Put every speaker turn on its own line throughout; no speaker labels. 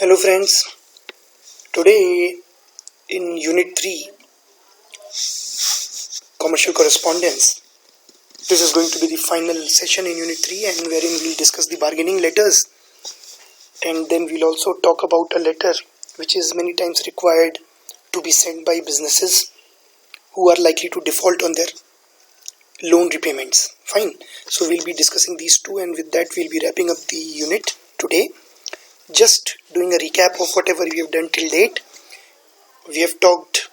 Hello friends, today in Unit 3, Commercial Correspondence, this is going to be the final session in Unit 3 and wherein we'll discuss the bargaining letters, and then we'll also talk about a letter which is many times required to be sent by businesses who are likely to default on their loan repayments. Fine, so we'll be discussing these two, and with that we'll be wrapping up the unit today. Just doing a recap of whatever we have done till date. We have talked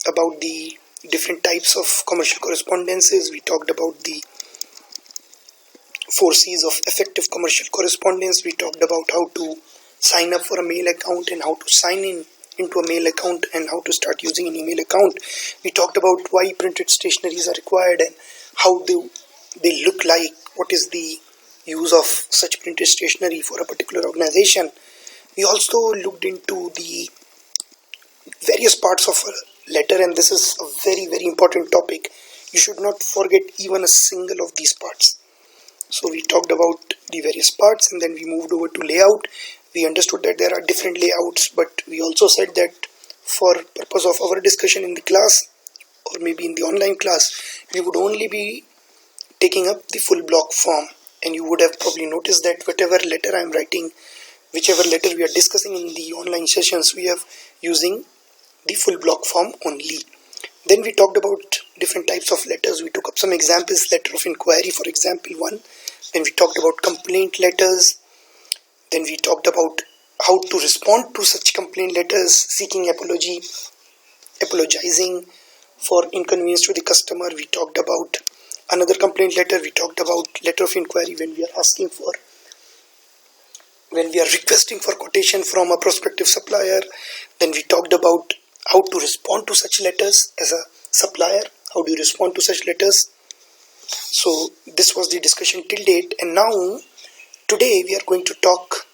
about the different types of commercial correspondences. We talked about the 4 C's of effective commercial correspondence. We talked about how to sign up for a mail account and how to sign in into a mail account and how to start using an email account. We talked about why printed stationeries are required and how they look like, what is the use of such printed stationery for a particular organization. We also looked into the various parts of a letter, and this is a very important topic. You should not forget even a single of these parts. So we talked about the various parts, and then we moved over to layout. We understood that there are different layouts, but we also said that for purpose of our discussion in the class or maybe in the online class, we would only be taking up the full block form. And you would have probably noticed that whatever letter I am writing, whichever letter we are discussing in the online sessions, we are using the full block form only. Then we talked about different types of letters. We took up some examples. Letter of inquiry, for example, one. Then we talked about complaint letters. Then we talked about how to respond to such complaint letters, seeking apology, apologizing for inconvenience to the customer. We talked about another complaint letter. We talked about letter of inquiry when we are requesting for quotation from a prospective supplier. Then we talked about how to respond to such letters as a supplier. How do you respond to such letters? So this was the discussion till date, and now today we are going to talk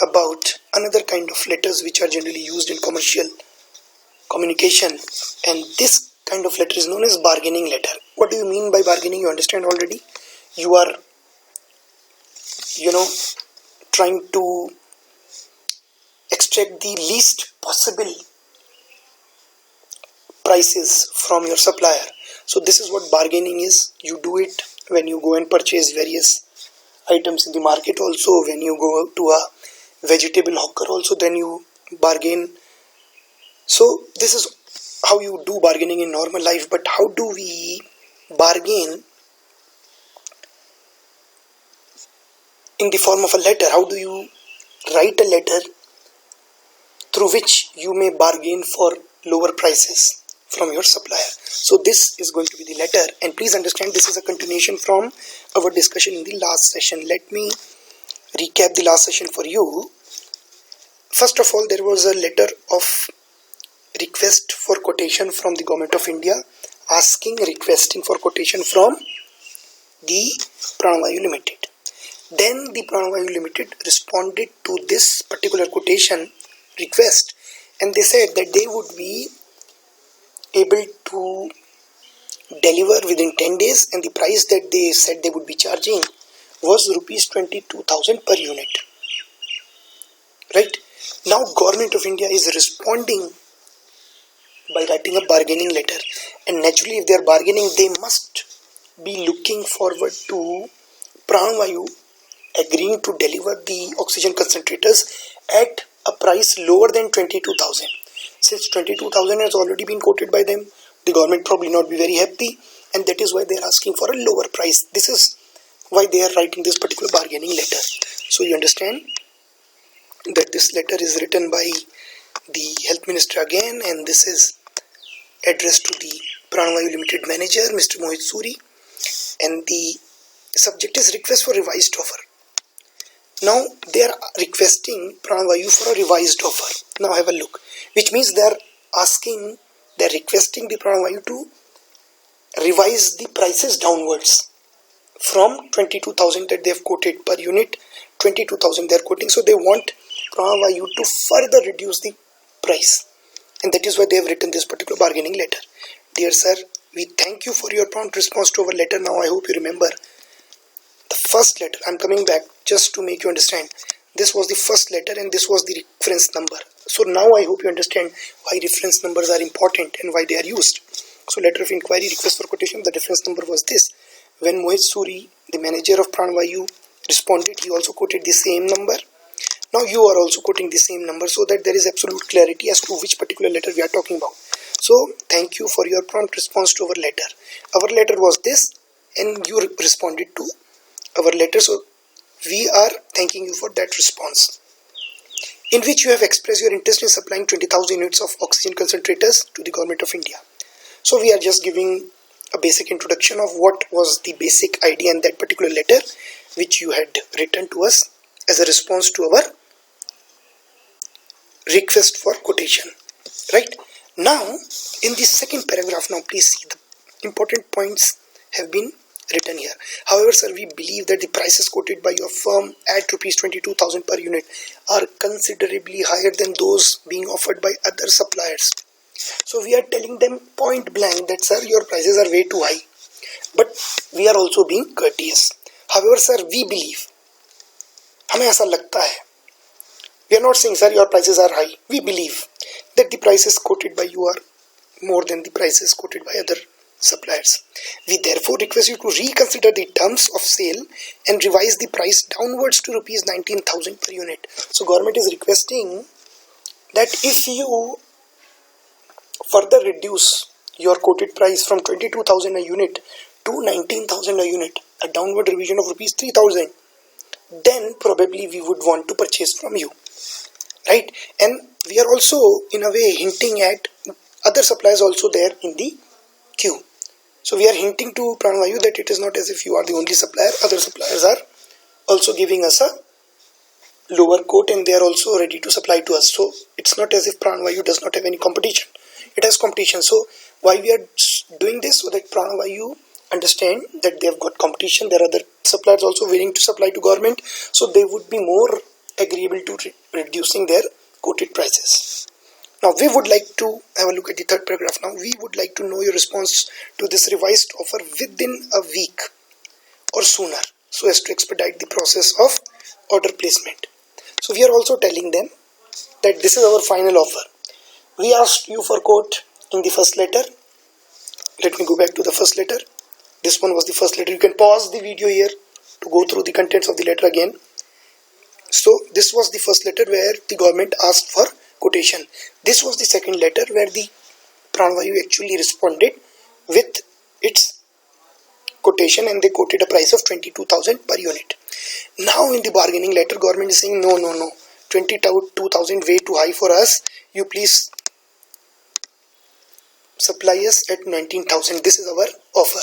about another kind of letters which are generally used in commercial communication, and this kind of letter is known as bargaining letter. What do you mean by bargaining? You understand already. You are trying to extract the least possible prices from your supplier. So this is what bargaining is. You do it when you go and purchase various items in the market, also when you go to a vegetable hawker, also then you bargain. So this is how you do bargaining in normal life. But how do we bargain in the form of a letter? How do you write a letter through which you may bargain for lower prices from your supplier? So this is going to be the letter, and please understand this is a continuation from our discussion in the last session. Let me recap the last session for you. First of all, there was a letter of request for quotation from the Government of India, requesting for quotation from the Pranavayu Limited. Then the Pranavayu Limited responded to this particular quotation request, and they said that they would be able to deliver within 10 days, and the price that they said they would be charging was rupees 22,000 per unit. Right? Now Government of India is responding by writing a bargaining letter, and naturally if they are bargaining, they must be looking forward to Pranavayu agreeing to deliver the oxygen concentrators at a price lower than 22,000. Since 22,000 has already been quoted by them, the government probably not be very happy, and that is why they are asking for a lower price. This is why they are writing this particular bargaining letter. So you understand that this letter is written by the Health Minister again, and this is addressed to the Pranavayu Limited manager, Mr. Mohit Suri, and the subject is request for revised offer. Now they are requesting Pranavayu for a revised offer. Now have a look, which means they are requesting the Pranavayu to revise the prices downwards from 22,000 that they have quoted per unit. 22,000 they are quoting, so they want Pranavayu to further reduce the price, and that is why they have written this particular bargaining letter. Dear sir, we thank you for your prompt response to our letter. Now I hope you remember the first letter. I'm coming back just to make you understand. This was the first letter and this was the reference number. So now I hope you understand why reference numbers are important and why they are used. So letter of inquiry, request for quotation, the reference number was this. When Mohit Suri, the manager of Pranavayu, responded, he also quoted the same number. Now you are also quoting the same number so that there is absolute clarity as to which particular letter we are talking about. So thank you for your prompt response to our letter. Our letter was this and you responded to our letter. So we are thanking you for that response, in which you have expressed your interest in supplying 20,000 units of oxygen concentrators to the government of India. So we are just giving a basic introduction of what was the basic idea in that particular letter which you had written to us as a response to our request for quotation. Right? Now, in the second paragraph, now please see the important points have been written here. However, sir, we believe that the prices quoted by your firm at rupees 22,000 per unit are considerably higher than those being offered by other suppliers. So we are telling them point blank that, sir, your prices are way too high. But we are also being courteous. However, sir, we believe, हमें ऐसा लगता है, we are not saying, sir, your prices are high. We believe that the prices quoted by you are more than the prices quoted by other suppliers. We therefore request you to reconsider the terms of sale and revise the price downwards to rupees 19,000 per unit. So government is requesting that if you further reduce your quoted price from 22,000 a unit to 19,000 a unit, a downward revision of rupees 3,000, then probably we would want to purchase from you. Right? And we are also in a way hinting at other suppliers also there in the queue. So we are hinting to Pranavayu that it is not as if you are the only supplier. Other suppliers are also giving us a lower quote and they are also ready to supply to us. So it's not as if Pranavayu does not have any competition. It has competition. So why we are doing this? So that Pranavayu understand that they have got competition. There are other suppliers also willing to supply to government. So they would be more agreeable to reducing their quoted prices. Now we would like to have a look at the third paragraph. Now we would like to know your response to this revised offer within a week or sooner, so as to expedite the process of order placement. So we are also telling them that this is our final offer. We asked you for quote in the first letter. Let me go back to the first letter. This one was the first letter. You can pause the video here to go through the contents of the letter again. So this was the first letter where the government asked for quotation. This was the second letter where the Pranavayu actually responded with its quotation and they quoted a price of 22,000 per unit. Now in the bargaining letter, government is saying no, 22,000 way too high for us. You please supply us at 19,000. This is our offer.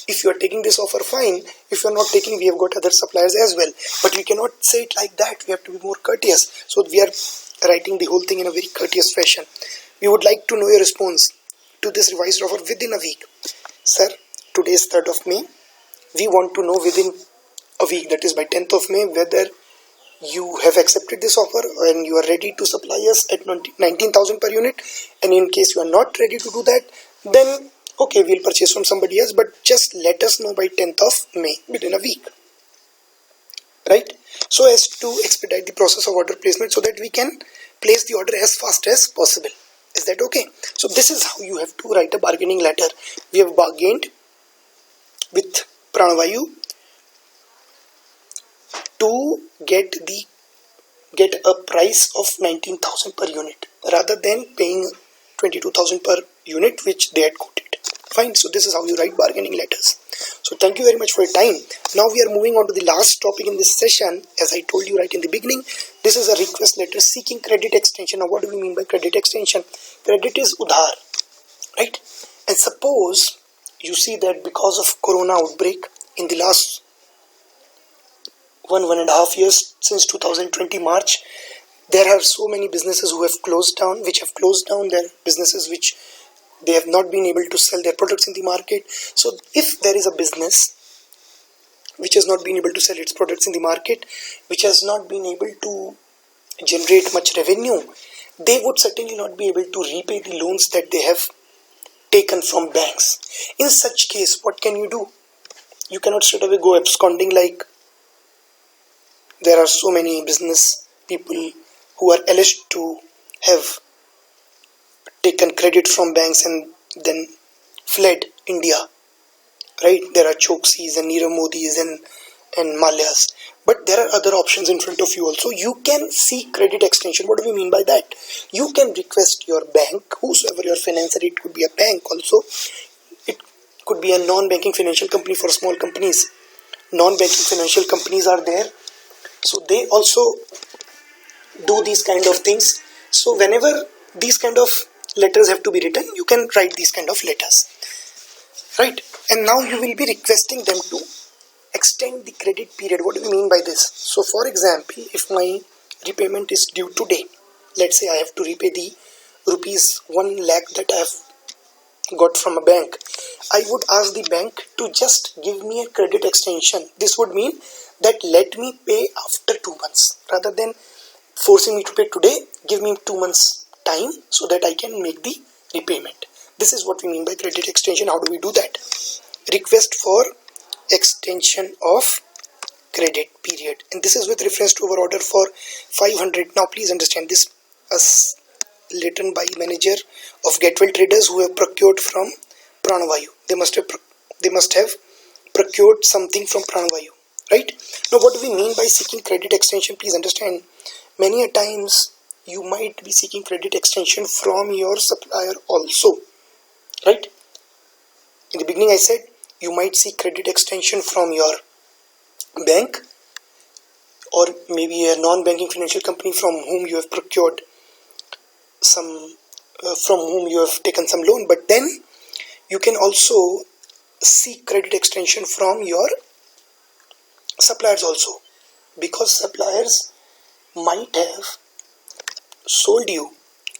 If you are taking this offer, fine. If you are not taking, we have got other suppliers as well. But we cannot say it like that. We have to be more courteous. So we are writing the whole thing in a very courteous fashion. We would like to know your response to this revised offer within a week. Sir, today is 3rd of May. We want to know within a week, that is by 10th of May, whether you have accepted this offer and you are ready to supply us at 19,000 per unit. And in case you are not ready to do that, then okay, we'll purchase from somebody else, but just let us know by 10th of May, within a week. Right? So as to expedite the process of order placement so that we can place the order as fast as possible. Is that okay? So this is how you have to write a bargaining letter. We have bargained with Pranavayu to get a price of 19,000 per unit rather than paying 22,000 per unit which they had quoted. Fine. So this is how you write bargaining letters. So thank you very much for your time. Now we are moving on to the last topic in this session. As I told you right in the beginning, this is a request letter seeking credit extension. Now what do we mean by credit extension? Credit is udhar, right? And suppose you see that because of corona outbreak in the last 1.5 years, since 2020 March, there are so many businesses who have closed down, their businesses which they have not been able to sell their products in the market. So if there is a business which has not been able to sell its products in the market, which has not been able to generate much revenue, they would certainly not be able to repay the loans that they have taken from banks. In such case, what can you do? You cannot straight away go absconding like there are so many business people who are alleged to have taken credit from banks and then fled India, right? There are Choksis and Nirav Modis and Malyas. But there are other options in front of you also. You can seek credit extension. What do we mean by that? You can request your bank, whosoever your financer, it could be a bank also, it could be a non-banking financial company for small companies. Non-banking financial companies are there, so they also do these kind of things. So whenever these kind of letters have to be written, you can write these kind of letters, right? And now you will be requesting them to extend the credit period. What do we mean by this? So for example, if my repayment is due today, let's say I have to repay the rupees 1 lakh that I have got from a bank, I would ask the bank to just give me a credit extension. This would mean that let me pay after 2 months. Rather than forcing me to pay today, give me 2 months time so that I can make the repayment. This is what we mean by credit extension. How do we do that? Request for extension of credit period, and this is with reference to our order for 500. Now please understand this as written by manager of Getwell Traders who have procured from Pranavayu. They must have procured something from Pranavayu, right? Now what do we mean by seeking credit extension? Please understand, many a times you might be seeking credit extension from your supplier also, right? In the beginning I said you might seek credit extension from your bank or maybe a non-banking financial company from whom you have procured some, from whom you have taken some loan, but then you can also seek credit extension from your suppliers also, because suppliers might have sold you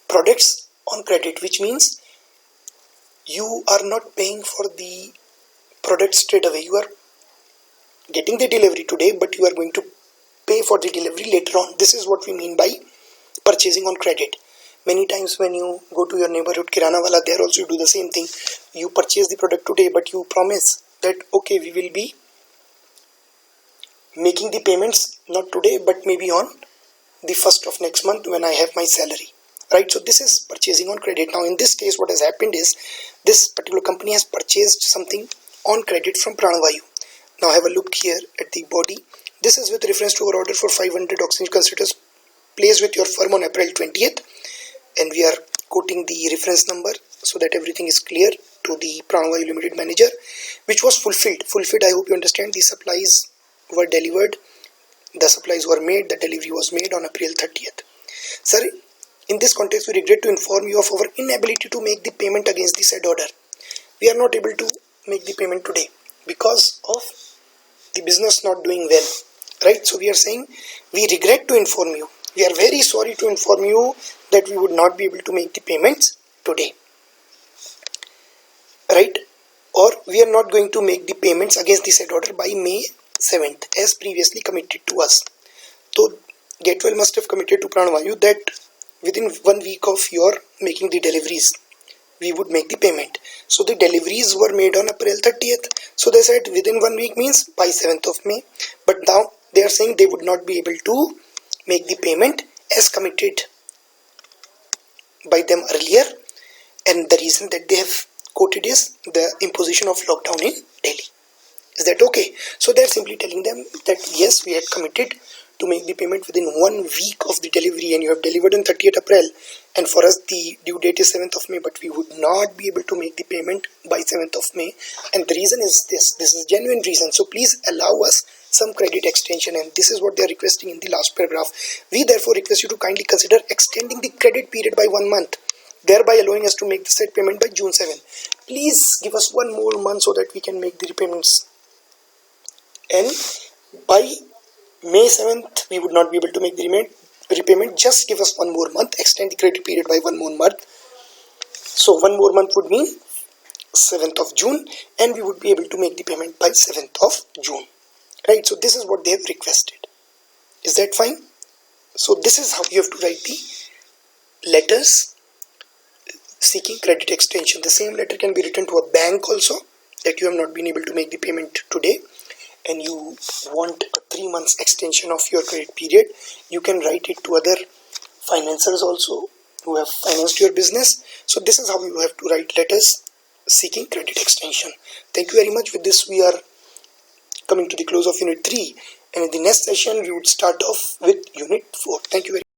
products on credit, which means you are not paying for the product straight away. You are getting the delivery today, but you are going to pay for the delivery later on. This is what we mean by purchasing on credit. Many times when you go to your neighborhood kirana wala, there also you do the same thing. You purchase the product today, but you promise that okay, we will be making the payments not today but maybe on the 1st of next month when I have my salary, right? So this is purchasing on credit. Now in this case what has happened is this particular company has purchased something on credit from Pranavayu. Now have a look here at the body. This is with reference to our order for 500 oxygen concentrators placed with your firm on April 20th, and we are quoting the reference number so that everything is clear to the Pranavayu Limited manager, which was fulfilled. I hope you understand. The supplies were delivered, the supplies were made, the delivery was made on April 30th. Sir, in this context we regret to inform you of our inability to make the payment against the said order. We are not able to make the payment today because of the business not doing well, right? So we are saying we regret to inform you, we are very sorry to inform you that we would not be able to make the payments today, right? Or we are not going to make the payments against the said order by May 7th as previously committed to us. So Getwell must have committed to Pranavayu that within 1 week of your making the deliveries we would make the payment. So the deliveries were made on April 30th. So they said within 1 week means by 7th of May. But now they are saying they would not be able to make the payment as committed by them earlier. And the reason that they have quoted is the imposition of lockdown in Delhi. Is that okay? So they are simply telling them that yes, we had committed to make the payment within 1 week of the delivery and you have delivered on 30th April, and for us the due date is 7th of May, but we would not be able to make the payment by 7th of May, and the reason is this is genuine reason, so please allow us some credit extension. And this is what they are requesting in the last paragraph. We therefore request you to kindly consider extending the credit period by 1 month, thereby allowing us to make the said payment by June 7. Please give us 1 more month so that we can make the repayments, and by May 7th we would not be able to make the repayment. Just give us 1 more month, extend the credit period by 1 more month. So 1 more month would mean 7th of June, and we would be able to make the payment by 7th of June, right? So this is what they have requested. Is that fine? So this is how you have to write the letters seeking credit extension. The same letter can be written to a bank also, that you have not been able to make the payment today, and you want a 3 months extension of your credit period, you can write it to other financiers also who have financed your business. So this is how you have to write letters seeking credit extension. Thank you very much. With this, we are coming to the close of unit 3, and in the next session we would start off with unit 4. Thank you very much.